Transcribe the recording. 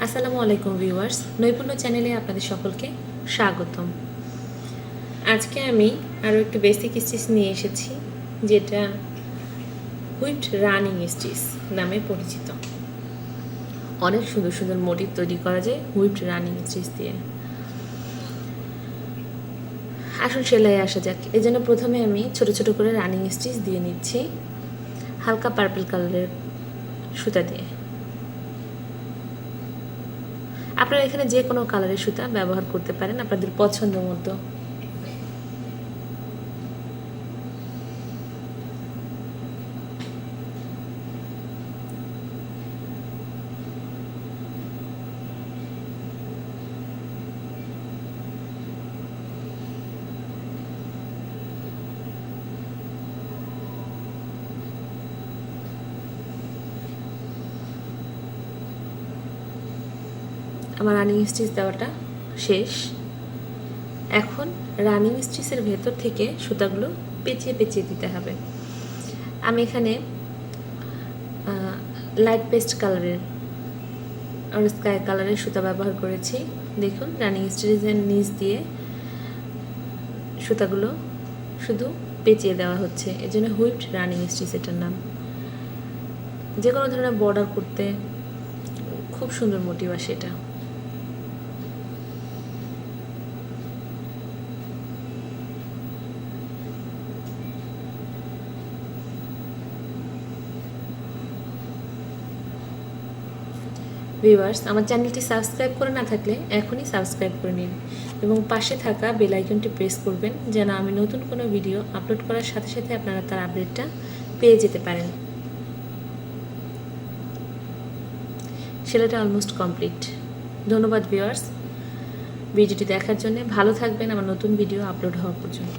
আসসালামু আলাইকুম ভিউয়ার্স, নৈপুণ্য চ্যানেলে আপনাদের সকলকে স্বাগতম। আজকে আমি আরও একটু বেসিক স্টিচ নিয়ে এসেছি, যেটা হুইপড রানিং স্টিচ নামে পরিচিত। অনেক সুন্দর সুন্দর মোটিভ তৈরি করা যায় হুইপড রানিং স্টিচ দিয়ে। আসুন সেলাই আসা যাক। এই জন্য প্রথমে আমি ছোট ছোট করে রানিং স্টিচ দিয়ে নিচ্ছি হালকা পার্পল কালারের সুতা দিয়ে। আপনারা এখানে যে কোনো কালারের সুতা ব্যবহার করতে পারেন আপনাদের পছন্দ মতো। আমার রানিং স্টিচ দেওয়াটা শেষ। এখন রানিং স্টিচের ভেতর থেকে সুতাগুলো পেঁচিয়ে পেঁচিয়ে দিতে হবে। আমি এখানে লাইট পেস্ট কালারের আর স্কাই কালারের সুতা ব্যবহার করেছি। দেখুন, রানিং স্টিচের নিচ দিয়ে সুতাগুলো শুধু পেঁচিয়ে দেওয়া হচ্ছে, এই জন্য হুইপড রানিং স্টিচ এটার নাম। যে কোনো ধরনের বর্ডার করতে খুব সুন্দর মোটিভ আসে এটা। ভিউয়ার্স, আমার চ্যানেলটি সাবস্ক্রাইব করে না থাকলে এখনই সাবস্ক্রাইব করে নিন এবং পাশে থাকা বেল আইকনটি প্রেস করবেন, যেন আমি নতুন কোনো ভিডিও আপলোড করার সাথে সাথে আপনারা তার আপডেটটা পেয়ে যেতে পারেন। সেলাইটা অলমোস্ট কমপ্লিট। ধন্যবাদ ভিউয়ার্স ভিডিওটি দেখার জন্য। ভালো থাকবেন আমার নতুন ভিডিও আপলোড হওয়া পর্যন্ত।